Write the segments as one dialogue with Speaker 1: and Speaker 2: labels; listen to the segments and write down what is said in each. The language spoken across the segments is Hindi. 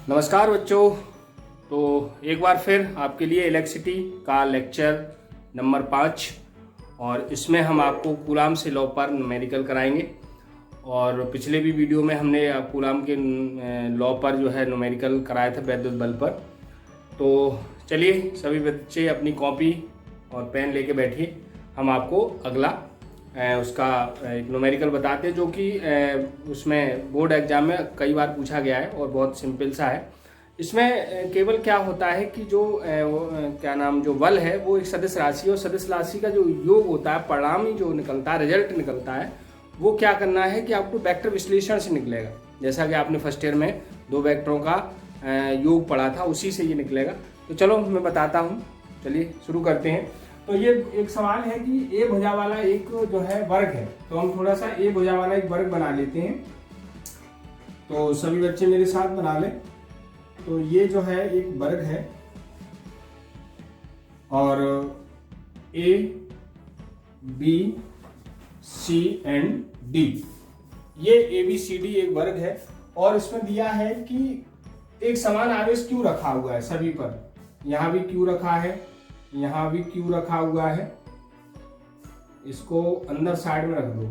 Speaker 1: नमस्कार बच्चों। तो एक बार फिर आपके लिए इलेक्ट्रिसिटी का लेक्चर नंबर 5 और इसमें हम आपको कूलाम से लॉ पर न्यूमेरिकल कराएंगे। और पिछले भी वीडियो में हमने कूलाम के लॉ पर जो है न्यूमेरिकल कराया था वैद्युत बल पर। तो चलिए सभी बच्चे अपनी कॉपी और पेन लेके बैठिए, हम आपको अगला उसका एक न्यूमेरिकल बताते हैं जो कि उसमें बोर्ड एग्जाम में कई बार पूछा गया है और बहुत सिंपल सा है। इसमें केवल क्या होता है कि जो जो बल है वो एक सदिश राशि और सदिश राशि का जो योग होता है, परिणामी जो निकलता है, रिजल्ट निकलता है, वो क्या करना है कि आपको वेक्टर विश्लेषण से निकलेगा। जैसा कि आपने फर्स्ट ईयर में दो वेक्टरों का योग पढ़ा था, उसी से ये निकलेगा। तो चलो मैं बताता हूँ, चलिए शुरू करते हैं। तो ये एक सवाल है कि ए भुजा वाला एक जो है वर्ग है, तो हम थोड़ा सा ए भुजा वाला एक वर्ग बना लेते हैं। तो सभी बच्चे मेरे साथ बना लें। तो ये जो है एक वर्ग है और A B C and D, ये ए बी सी डी एक वर्ग है और इसमें दिया है कि एक समान आवेश क्यू रखा हुआ है सभी पर। यहां भी क्यू रखा है, यहां भी क्यू रखा हुआ है, इसको अंदर साइड में रख दो।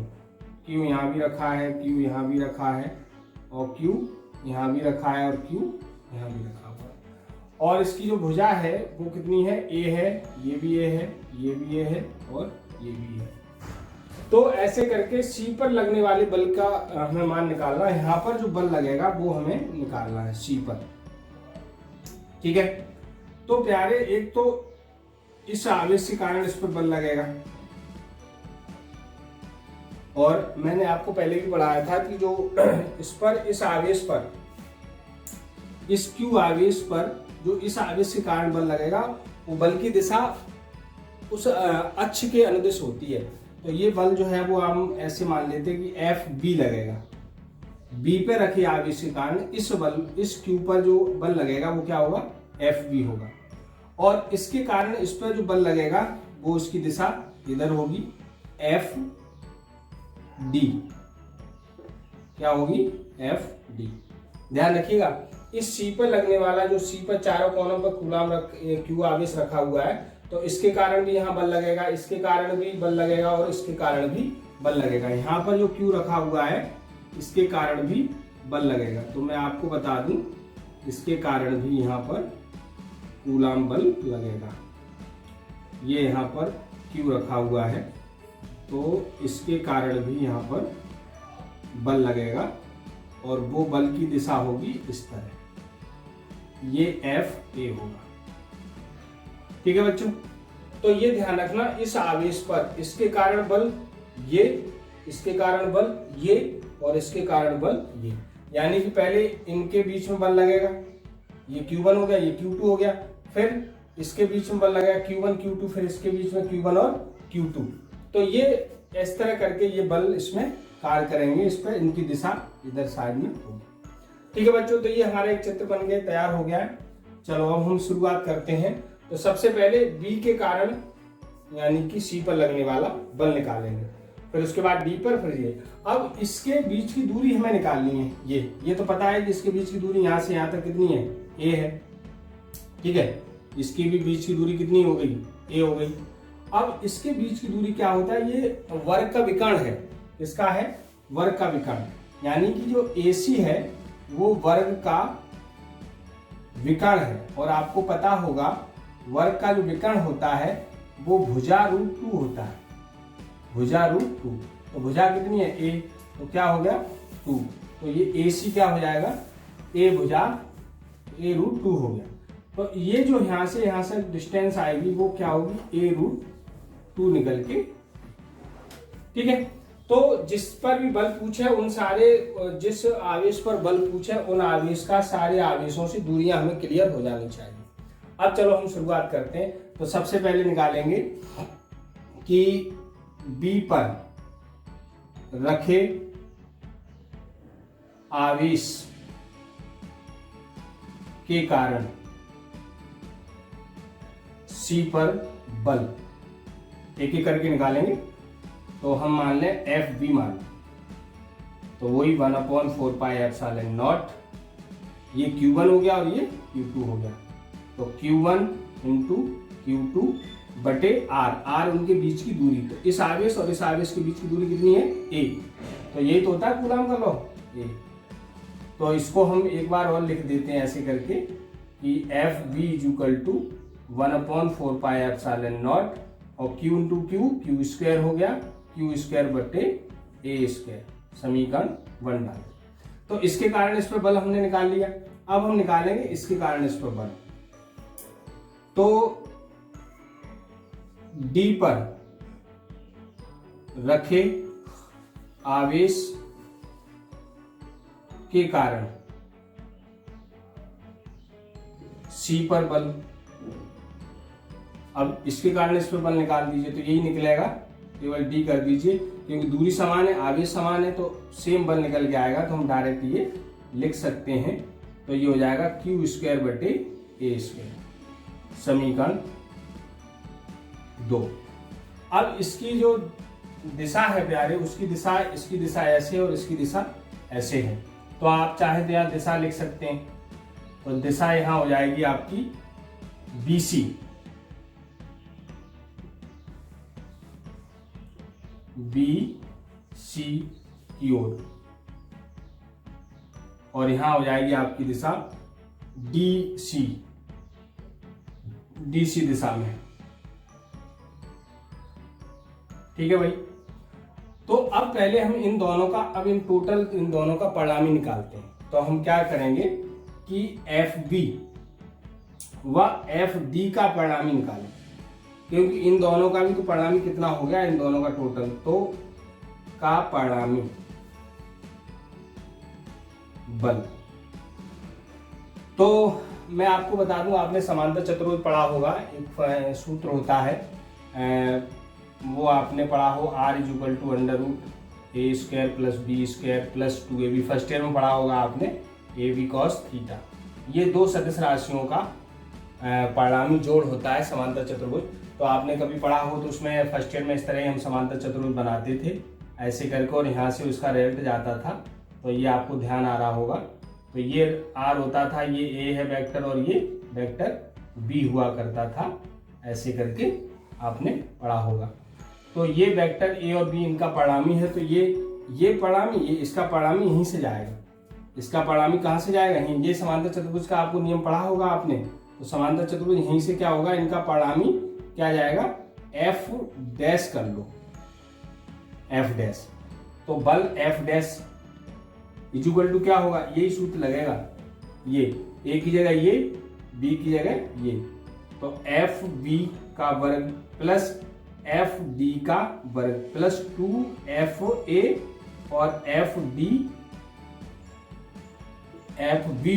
Speaker 1: क्यू यहां भी रखा है, क्यू यहां भी रखा है और क्यू यहां भी रखा है और क्यू यहां भी रखा हुआ है। और इसकी जो भुजा है वो कितनी है? ए है, ये भी ए है, ये भी ए है और ये भी है। तो ऐसे करके सी पर लगने वाले बल का हमें मान निकालना है। यहां पर जो बल लगेगा वो हमें निकालना है सी पर, ठीक है। तो प्यारे, एक तो इस आवेश के कारण इस पर बल लगेगा और मैंने आपको पहले भी पढ़ाया था कि जो इस पर, इस आवेश पर, इस क्यू आवेश पर जो इस आवेश के कारण बल लगेगा वो बल की दिशा उस अक्ष के अनुदिश होती है। तो ये बल जो है वो हम ऐसे मान लेते हैं कि एफ बी लगेगा। बी पे रखे आवेश के कारण इस बल, इस क्यू पर जो बल लगेगा वो क्या होगा? एफ बी होगा। और इसके कारण इस पर जो बल लगेगा वो उसकी दिशा इधर होगी, एफ डी। क्या होगी? F D. ध्यान रखिएगा, इस सी पर लगने वाला, जो सी पर चारों कोनों पर कूलाम क्यू आवेश रखा हुआ है, तो इसके कारण भी यहाँ बल लगेगा, इसके कारण भी बल लगेगा और इसके कारण भी बल लगेगा। यहाँ पर जो क्यू रखा हुआ है इसके कारण भी बल लगेगा। तो मैं आपको बता दूं, इसके कारण भी यहाँ पर कूलाम बल लगेगा। ये यहाँ पर क्यू रखा हुआ है तो इसके कारण भी यहाँ पर बल लगेगा और वो बल की दिशा होगी इस तरह, ये एफ ए होगा, ठीक है बच्चों। तो ये ध्यान रखना, इस आवेश पर इसके कारण बल ये, इसके कारण बल ये और इसके कारण बल ये, यानी कि पहले इनके बीच में बल लगेगा, ये Q1 हो गया, ये Q2 हो गया, फिर इसके बीच में बल लगेगा Q1 Q2, फिर इसके बीच में Q1 और Q2। तो ये इस तरह करके ये बल इसमें कार्य करेंगे, इस पर इनकी दिशा इधर साइड में होगी, ठीक है बच्चों। तो ये हमारा एक चित्र बन गया, तैयार हो गया है। चलो अब हम शुरुआत करते हैं। तो सबसे पहले बी के कारण यानी कि सी पर लगने वाला बल निकालेंगे, फिर उसके बाद डी पर, फिर ये। अब इसके बीच की दूरी हमें निकालनी है। ये तो पता है कि इसके बीच की दूरी यहाँ से यहाँ तक कितनी है? ए है, ठीक है। इसकी भी बीच की दूरी कितनी हो गई? ए हो गई। अब इसके बीच की दूरी क्या होता है? ये वर्ग का विकर्ण है। इसका है वर्ग का विकर्ण, यानी कि जो AC है वो वर्ग का विकर्ण है। और आपको पता होगा वर्ग का जो विकर्ण होता है वो भुजा रूट 2 होता है, भुजा रूट 2। तो भुजा कितनी है? A, तो क्या हो गया? 2। तो ये AC क्या हो जाएगा? A भुजा A रूट 2 हो गया। तो ये जो यहां से डिस्टेंस आएगी वो क्या होगी? A रूट 2 निकल के, ठीक है। तो जिस पर भी बल पूछे उन सारे, जिस आवेश पर बल पूछे उन आवेश का सारे आवेशों से दूरियां हमें क्लियर हो जानी चाहिए। अब चलो हम शुरुआत करते हैं। तो सबसे पहले निकालेंगे कि बी पर रखे आवेश के कारण सी पर बल, एक एक करके निकालेंगे। तो हम मान लें एफ बी मान, तो वही 1/4 पाई एप्सिलॉन नॉट ये Q1 हो गया और ये Q2 हो गया। तो Q1 इंटू Q2 बटे R उनके बीच की दूरी। तो इस आवेश और इस आवेश के बीच की दूरी कितनी है? A। तो यही तो होता है कूलम का लॉ, A। तो इसको हम एक बार और लिख देते हैं ऐसे करके कि FV equal to 1/4 pi epsilon naught और Q इंटू Q स्क्वायर हो गया, Q स्क्वायर बटे A स्क्वायर, समीकरण 1 डाल। तो इसके कारण इस पर बल हमने निकाल लिया। अब हम निकालेंगे इसके कारण इस पर बल। तो D पर रखे आवेश के कारण C पर बल। अब इसके कारण इस पर बल निकाल दीजिए, तो यही निकलेगा, केवल D कर दीजिए क्योंकि दूरी समान है, आवेश समान है, तो सेम बल निकल के आएगा। तो हम डायरेक्ट ये लिख सकते हैं। तो ये हो जाएगा Q स्क्वायर बटे A स्क्वायर, समीकरण 2। अब इसकी जो दिशा है प्यारे, उसकी दिशा, इसकी दिशा ऐसे और इसकी दिशा ऐसे है। तो आप चाहे तो यहाँ दिशा लिख सकते हैं। तो दिशा यहाँ हो जाएगी आपकी BC, BC की ओर, और यहां हो जाएगी आपकी दिशा DC दिशा में। ठीक है भाई। तो अब पहले हम इन दोनों का, अब इन दोनों का परिणामी निकालते हैं। तो हम क्या करेंगे कि FB व FD का परिणामी निकालें, क्योंकि इन दोनों का भी तो परिणामी कितना हो गया, इन दोनों का टोटल। तो का परिणामी बल। तो मैं आपको बता दूं, आपने समांतर चतुर्भुज पढ़ा होगा, एक सूत्र होता है, वो आपने पढ़ा हो, R equal to under root A square plus B square plus 2AB। First year में पढ़ा होगा आपने, AB cos थीटा। ये दो सदिश राशियों का परिणामी जोड़ होता है समांतर चतुर्भुज। तो आपने कभी पढ़ा हो तो उसमें फर्स्ट ईयर में इस तरह हम समांतर चतुर्भुज बनाते थे ऐसे करके, और यहाँ से उसका रिजल्ट जाता था। तो ये आपको ध्यान आ रहा होगा। तो ये R होता था, ये A है वेक्टर और ये वेक्टर B हुआ करता था, ऐसे करके आपने पढ़ा होगा। तो ये वेक्टर A और B इनका परिणामी है। तो ये परिणामी, ये इसका परिणामी यहीं से जाएगा। इसका परिणामी कहाँ से जाएगा? यहीं। ये समांतर चतुर्भुज का आपको नियम पढ़ा होगा आपने। तो समांतर चतुर्भुज यहीं से क्या होगा, इनका परिणामी क्या जाएगा, F डैश कर लो, F डैश। तो बल F डैश इक्वल टू क्या होगा, यही सूत्र लगेगा, ये A की जगह ये, B की जगह ये। तो FB का वर्ग प्लस FD का वर्ग प्लस 2FA और FB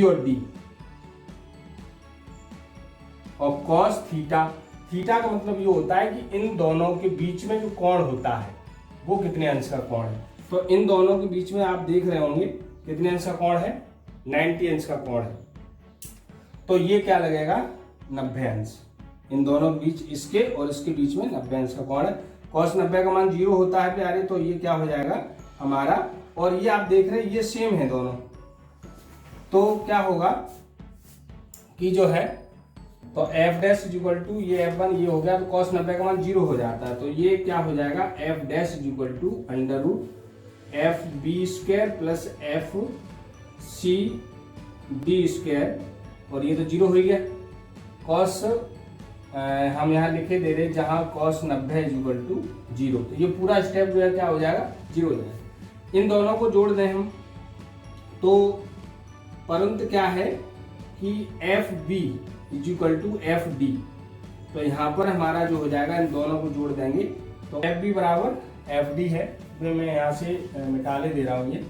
Speaker 1: और D और cos थीटा। थीटा का मतलब ये होता है कि इन दोनों के बीच में जो कोण होता है वो कितने अंश का कोण है। तो इन दोनों के बीच में आप देख रहे होंगे कितने अंश का कोण है, 90 अंश का कोण है। तो ये क्या लगेगा, 90 अंश। इन दोनों के बीच, इसके और इसके बीच में 90 अंश का कोण है। cos 90 का मान 0 होता है प्यारे। तो ये क्या हो जाएगा हमारा, और ये आप देख रहे हैं ये सेम है दोनों। तो क्या होगा कि जो है, तो F डैश इक्वल टू ये F1 ये हो गया। तो cos 90 का मान 0 हो जाता है। तो ये क्या हो जाएगा, F dash equal to under root FB square plus FCD square, और ये तो 0 हो गया। cos हम यहाँ लिखे दे रहे जहाँ cos 90 इक्वल टू 0। तो ये पूरा स्टेप जो है क्या हो जाएगा, 0 हो जाएगा। इन दोनों को जोड़ दें हम, तो परंतु क्या है कि FB इक्वल टू FD। तो यहाँ पर हमारा जो हो जाएगा, इन दोनों को जोड़ देंगे तो FB बराबर FD है। तो मैं यहाँ से निकाले दे रहा हूँ, ये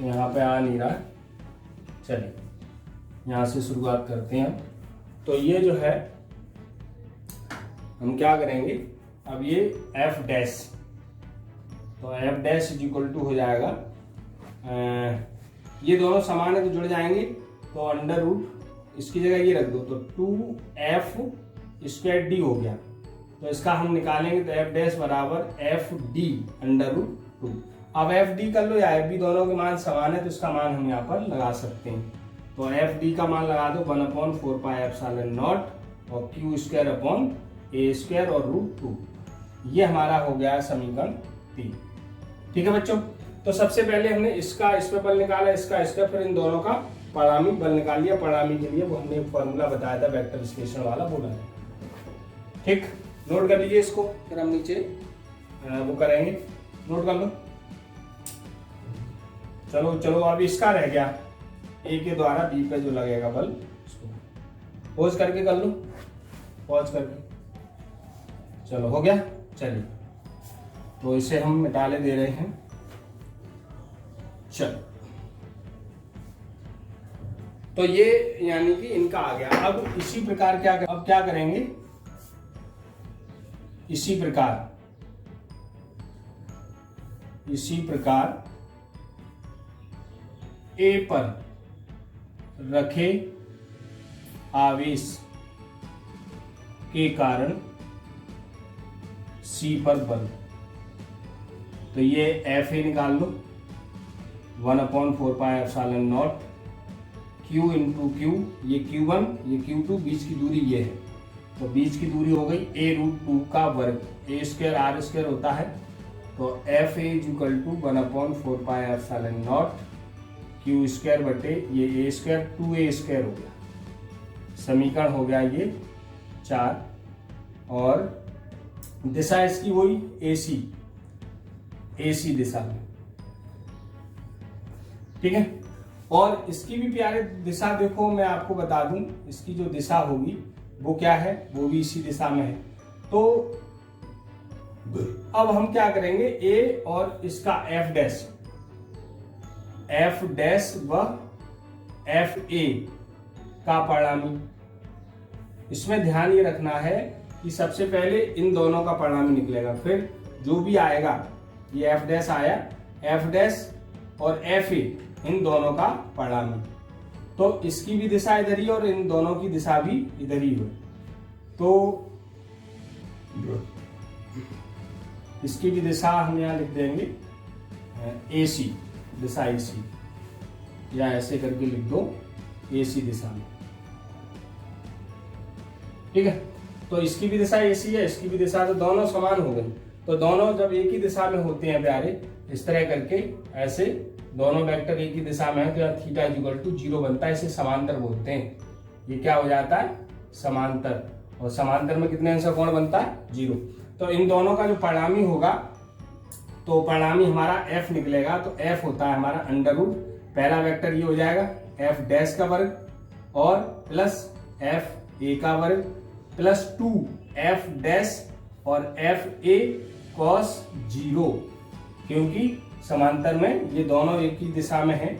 Speaker 1: यहाँ पे आ नहीं रहा। चलिए यहाँ से शुरुआत करते हैं। तो ये जो है हम क्या करेंगे, अब ये F डैश, तो F डैश इक्वल टू हो जाएगा, ये दोनों समान है तो जुड़ जाएंगे। तो अंडर रूट इसकी जगह ये रख दो, तो 2F स्क्वायर D हो गया। तो इसका हम निकालेंगे तो F डैश बराबर FD अंडर रूट 2। अब FD कर लो या FB, दोनों के मान समान है तो इसका मान हम यहाँ पर लगा सकते हैं। तो एफ डी का मान लगा दो 1/4πε0 और क्यू स्क्वायर अपॉन ए स्क्वायर और √2। ये हमारा हो गया समीकरण 3। ठीक है बच्चों, तो सबसे पहले हमने इसका इस पे बल निकाला, इसका इस पे, फिर इन दोनों का परिणामी बल निकाल लिया। परिणामी के लिए वो हमने एक फॉर्मूला बताया था वेक्टर विश्लेषण वाला, बोला है। ठीक, नोट कर लीजिए इसको, फिर हम नीचे वो करेंगे, नोट कर लो। चलो चलो, अब इसका रह गया ए के द्वारा बी पे जो लगेगा बल, उसको पॉज करके कर लो, पॉज करके। चलो हो गया, चलिए तो इसे हम मिटाले दे रहे हैं। चलो, तो ये यानी कि इनका आ गया। अब इसी प्रकार अब क्या करेंगे, इसी प्रकार ए पर रखे आवेश के कारण सी पर बल, तो ये एफ ए निकाल लो 1/4πε0 Q इंटू क्यू, ये Q1 ये Q2, बीच की दूरी ये है, तो बीच की दूरी हो गई a√2 का वर्ग, ए स्क्वायर आर स्क्वायर होता है, तो F A is equal to 1/4πε0 q square बटे ये ए स्क्वायर 2a स्क्वायर हो गया। समीकरण हो गया ये 4, और दिशा इसकी वही AC दिशा में। ठीक है, और इसकी भी प्यारे दिशा देखो, मैं आपको बता दूं, इसकी जो दिशा होगी वो क्या है, वो भी इसी दिशा में है। तो अब हम क्या करेंगे, ए और इसका F डैश व FA का परिणामी, इसमें ध्यान ये रखना है कि सबसे पहले इन दोनों का परिणामी निकलेगा, फिर जो भी आएगा, ये F डैश आया, F डैश और FA इन दोनों का परिणामी, तो इसकी भी दिशा इधर ही और इन दोनों की दिशा भी इधर ही हो, तो इसकी भी दिशा हम यहाँ लिख देंगे AC, दिशा AC, या ऐसे करके लिख दो AC दिशा में। ठीक है, तो इसकी भी दिशा AC है, इसकी भी दिशा, तो दोनों समान हो गई। तो दोनों जब एक ही दिशा में होते हैं प्यारे, इस तरह करके ऐसे दोनों वेक्टर एक ही दिशा में है, तो यहाँ थीटा इक्वल टू 0 बनता है, इसे समांतर बोलते हैं। ये क्या हो जाता है, समांतर, और समांतर में कितने अंश कोण बनता है, 0। तो इन दोनों का जो परिणामी होगा, तो परिणामी हमारा F निकलेगा, तो F होता है हमारा √ पहला वेक्टर ये हो जाएगा F डैश का वर्ग और प्लस FA का वर्ग प्लस 2F डैश और FA cos 0, क्योंकि समांतर में ये दोनों एक ही दिशा में है,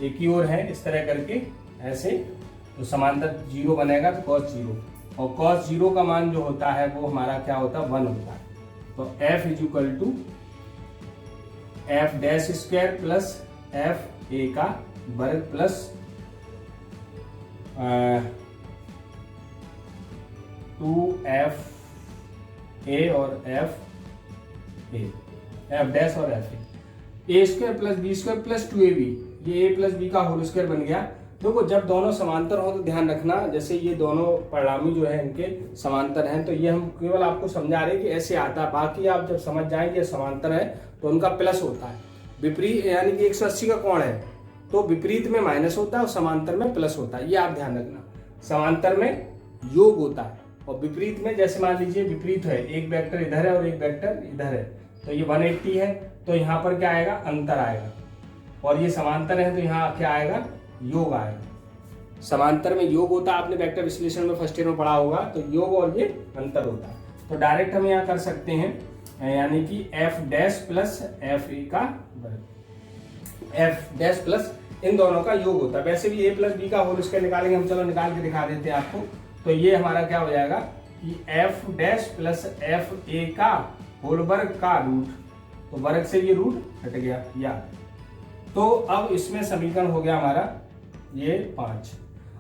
Speaker 1: एक ही ओर है, इस तरह करके ऐसे, तो समांतर 0 बनेगा, तो cos 0, और cos 0 का मान जो होता है वो हमारा क्या होता है, 1 होता है। तो F is equal to F dash square plus FA का वर्ग प्लस 2FA और F डैश और FA, A square plus B square plus 2AB, ये A प्लस B का होल स्क्वायर बन गया। देखो जब दोनों समांतर हो तो ध्यान रखना, जैसे ये दोनों परिणामी जो है इनके समांतर हैं, तो ये हम केवल आपको समझा रहे हैं कि ऐसे आता है, बाकी आप जब समझ जाएंगे समांतर है तो उनका प्लस होता है। विपरीत यानी कि 180 का कोण है तो विपरीत में माइनस होता है और समांतर में प्लस होता है, ये आप ध्यान रखना। समांतर में योग होता है और विपरीत में, जैसे मान लीजिए विपरीत है, एक वेक्टर इधर है और एक वेक्टर इधर है, तो ये 180 है, तो यहाँ पर क्या आएगा, अंतर आएगा, और ये समांतर है तो यहाँ क्या आएगा, योग आएगा। समांतर में योग होता है, आपने वेक्टर विश्लेषण में फर्स्ट ईयर में पढ़ा होगा, तो योग और ये अंतर होता है। तो डायरेक्ट हम यहाँ कर सकते हैं, यानी कि F डैश प्लस FA का वर्ग, F डैश प्लस इन दोनों का योग होता है। वैसे भी A प्लस B का होल स्क्वायर निकालेंगे हम, चलो निकाल के दिखा देते हैं आपको। तो ये हमारा क्या हो जाएगा कि F डैश प्लस FA का होल वर्ग का रूट, तो वर्ग से ये रूट हट गया, या तो अब इसमें समीकरण हो गया हमारा ये 5।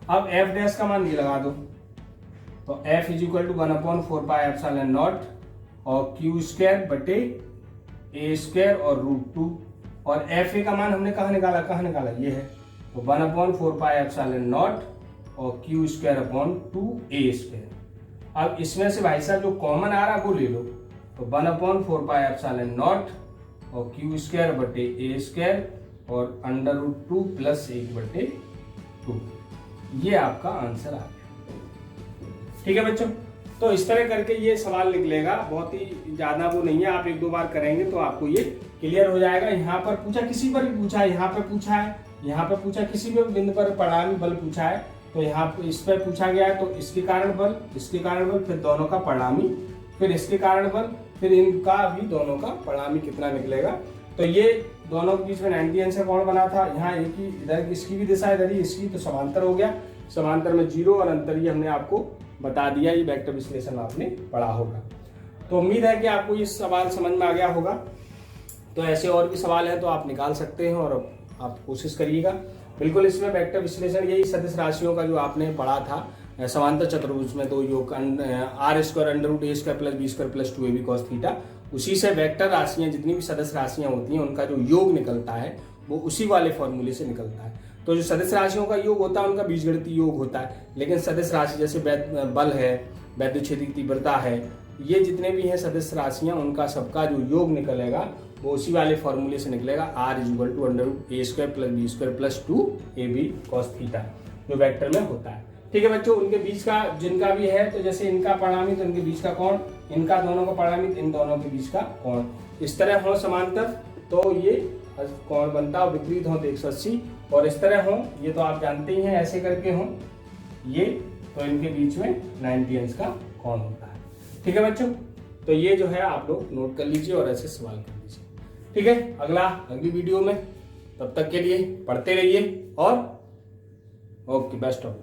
Speaker 1: अब F डैश का मान ये लगा दो, तो F इज इक्वल टू 1/4πε0 और क्यू स्क्वायर बटे A स्क्वायर और √2, और FA का मान हमने कहाँ निकाला, ये है, तो 1/4πε0 और Q²/2a²। अब इसमें से भाई साहब जो कॉमन आ रहा वो ले लो, तो 1/4πε0 और Q²/a² और √2 + 1/2, ये आपका आंसर आ गया। ठीक है बच्चों, तो इस तरह करके ये सवाल निकलेगा, बहुत ही ज्यादा वो नहीं है, आप 1-2 बार करेंगे तो आपको ये क्लियर हो जाएगा। यहाँ पर पूछा, किसी पर भी पूछा है, यहाँ पर पूछा है, यहाँ पर पूछा, किसी भी बिंदु पर परिणामी बल पूछा है, तो यहाँ पर इस पर पूछा गया है, तो इसके कारण बल, इसके कारण बल, फिर दोनों का परिणामी, फिर इसके कारण बल, फिर इनका भी दोनों का परिणामी कितना निकलेगा। तो ये दोनों के बीच में 90 आंसर कौन बना था, यहाँ एक ही, इधर इसकी भी दिशा, इधर ही इसकी, तो समांतर हो गया, समांतर में 0 और अंतर ये हमने आपको बता दिया। ये वेक्टर विश्लेषण आपने पढ़ा होगा। तो उम्मीद है कि आपको ये सवाल समझ में आ गया होगा। तो ऐसे और भी सवाल हैं तो आप निकाल सकते हैं और आप कोशिश करिएगा। बिल्कुल इसमें वेक्टर विश्लेषण यही सदिश राशियों का जो आपने पढ़ा था समांतर चतुर्भुज में, तो योग r² √a² + b² + 2ab cos θ, उसी से वेक्टर राशियां, जितनी भी सदस्य राशियां होती हैं उनका जो योग निकलता है वो उसी वाले फॉर्मूले से निकलता है। तो जो सदस्य राशियों का योग होता है उनका बीजगणितीय योग होता है, लेकिन सदस्य राशि जैसे बल है, वैद्युतक्षेत्रीय तीव्रता है, ये जितने भी हैं सदस्य राशियां, उनका सबका जो योग निकलेगा वो उसी वाले फॉर्मूले से निकलेगा, r √a² + b² + 2ab cos θ, जो वेक्टर में होता है। ठीक है बच्चों, उनके बीच का जिनका भी है, तो जैसे इनका परिणामी तो इनके बीच का कोण, इनका दोनों का परिणामी इन दोनों के बीच का कोण, इस तरह हो समांतर तो ये कोण बनता है, विपरीत हो तो 180, और इस तरह हो, ये तो आप जानते ही हैं, ऐसे करके हो ये, तो इनके बीच में 90 अंश का कोण होता है। ठीक है बच्चों, तो ये जो है आप लोग नोट कर लीजिए और ऐसे सवाल कर लीजिए। ठीक है, अगली वीडियो में, तब तक के लिए पढ़ते रहिए और ओके, बेस्ट ऑफ।